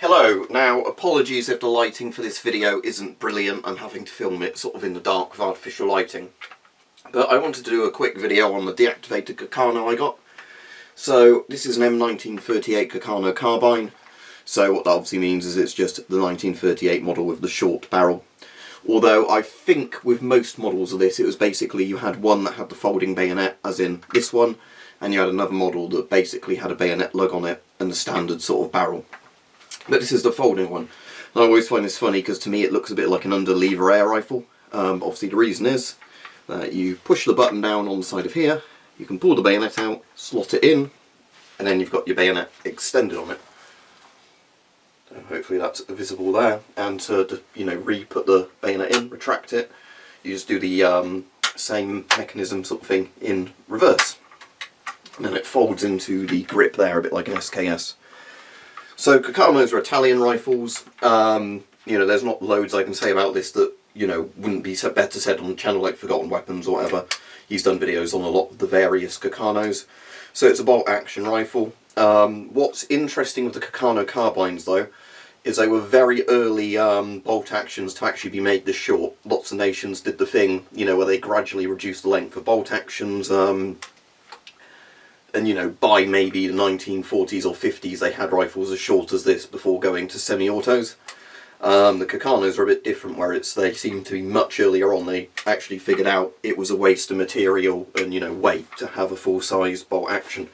Hello, now apologies if the lighting for this video isn't brilliant. I'm having to film it sort of in the dark with artificial lighting. But I wanted to do a quick video on the deactivated Carcano I got. So this is an M38 Carcano Carbine. So what that obviously means is it's just the 1938 model with the short barrel. Although I think with most models of this it was basically you had one that had the folding bayonet, as in this one, and you had another model that basically had a bayonet lug on it and the standard sort of barrel. But this is the folding one. And I always find this funny because to me it looks a bit like an under-lever air rifle. Obviously the reason is that you push the button down on the side of here, you can pull the bayonet out, slot it in, and then you've got your bayonet extended on it. So hopefully that's visible there. And to re-put the bayonet in, retract it, you just do the same mechanism sort of thing in reverse. And then it folds into the grip there, a bit like an SKS. So Carcanos are Italian rifles. There's not loads I can say about this that wouldn't be better said on the channel, like Forgotten Weapons or whatever. He's done videos on a lot of the various Carcanos. So it's a bolt action rifle. What's interesting with the Carcano carbines though is they were very early bolt actions to actually be made this short. Lots of nations did the thing, where they gradually reduced the length of bolt actions. And by maybe the 1940s or 50s they had rifles as short as this before going to semi-autos. The Carcanos are a bit different, where they seem to be much earlier on. They actually figured out it was a waste of material and weight to have a full-size bolt action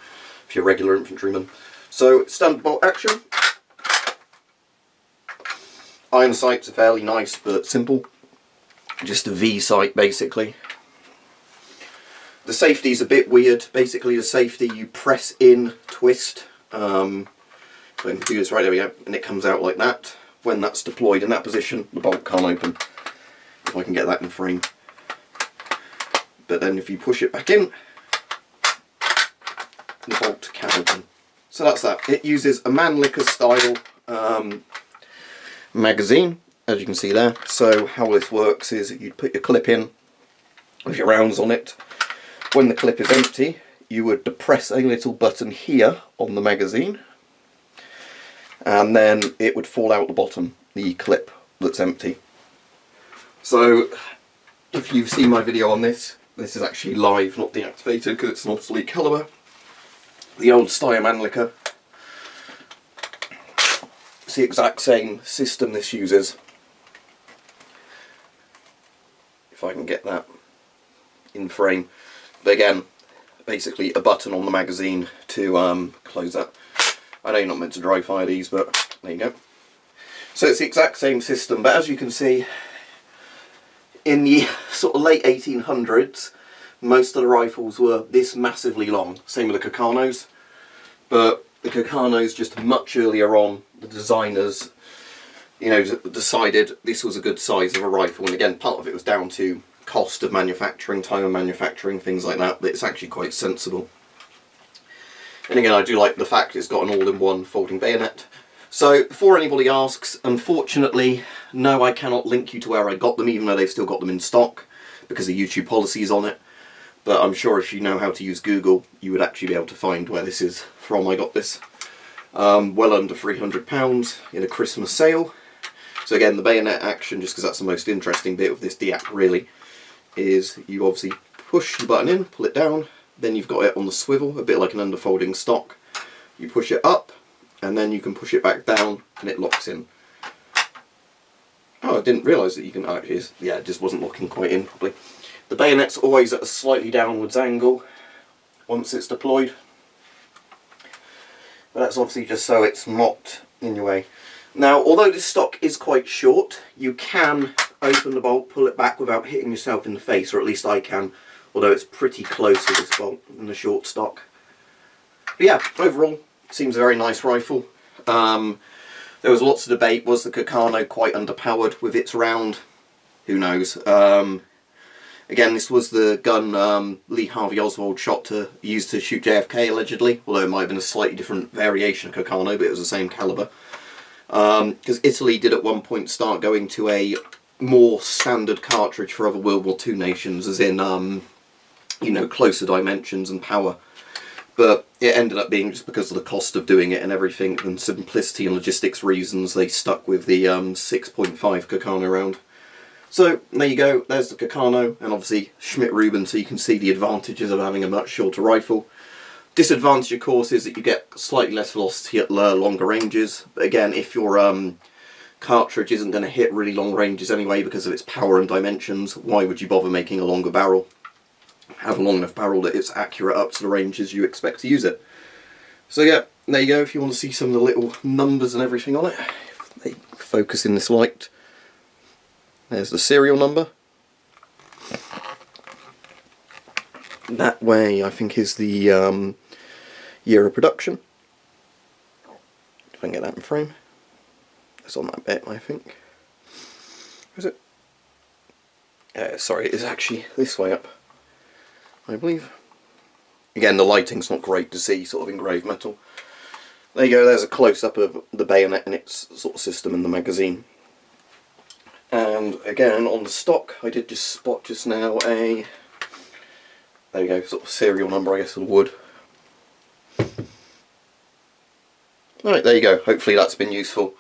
if you're a regular infantryman. So standard bolt action. Iron sights are fairly nice but simple. Just a V sight basically. The safety's a bit weird. Basically the safety, you press in, twist, so I can do this right, there we go, and it comes out like that. When that's deployed in that position, the bolt can't open, if I can get that in frame. But then if you push it back in, the bolt can open. So that's that. It uses a Mannlicher style magazine, as you can see there. So how this works is you put your clip in with your rounds on it. When the clip is empty, you would depress a little button here on the magazine, and then it would fall out the bottom, the clip that's empty. So if you've seen my video on this, this is actually live, not deactivated, because it's an obsolete calibre. The old Steyr Mannlicher. It's the exact same system this uses. If I can get that in frame. But again, basically a button on the magazine to close that. I know you're not meant to dry fire these, but there you go. So it's the exact same system, but as you can see, in the sort of late 1800s, most of the rifles were this massively long. Same with the Carcanos, but the Carcanos just much earlier on, the designers, decided this was a good size of a rifle. And again, part of it was down to cost of manufacturing, time of manufacturing, things like that, but it's actually quite sensible. And again, I do like the fact it's got an all-in-one folding bayonet. So before anybody asks, unfortunately, no, I cannot link you to where I got them, even though they've still got them in stock, because the YouTube policy is on it. But I'm sure if you know how to use Google, you would actually be able to find where this is from. I got this well under £300 in a Christmas sale. So again, the bayonet action, just because that's the most interesting bit of this deac really, is you obviously push the button in, pull it down, then you've got it on the swivel, a bit like an underfolding stock. You push it up, and then you can push it back down, and it locks in. Oh, I didn't realise that you can, it just wasn't locking quite in properly. The bayonet's always at a slightly downwards angle once it's deployed. But that's obviously just so it's not in your way. Now, although this stock is quite short, you can open the bolt, pull it back without hitting yourself in the face, or at least I can, although it's pretty close to this bolt in the short stock. But yeah, overall, it seems a very nice rifle. There was lots of debate, was the Carcano quite underpowered with its round? Who knows? Again, this was the gun Lee Harvey Oswald used to shoot JFK allegedly, although it might have been a slightly different variation of Carcano, but it was the same calibre. Because Italy did at one point start going to a more standard cartridge for other World War II nations, as in, closer dimensions and power. but it ended up being, just because of the cost of doing it and everything, and simplicity and logistics reasons, they stuck with the 6.5 Carcano round. So there you go, there's the Carcano, and obviously Schmidt-Rubin, so you can see the advantages of having a much shorter rifle. Disadvantage, of course, is that you get slightly less velocity at longer ranges. But again, if your cartridge isn't going to hit really long ranges anyway because of its power and dimensions, why would you bother making a longer barrel? Have a long enough barrel that it's accurate up to the ranges you expect to use it. So yeah, there you go, if you want to see some of the little numbers and everything on it. If they focus in this light. There's the serial number. That way, I think, is the year of production. If I can get that in frame. It's on that bit, I think. Is it? Sorry, it is actually this way up, I believe. Again, the lighting's not great to see, sort of engraved metal. There you go, there's a close-up of the bayonet and its sort of system in the magazine. And again, on the stock, I did just spot just now a, there you go, sort of serial number, I guess, for the wood. Alright, there you go, hopefully that's been useful.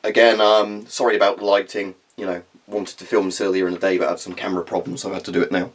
Again, sorry about the lighting, you know, wanted to film this earlier in the day but had some camera problems, so I had to do it now.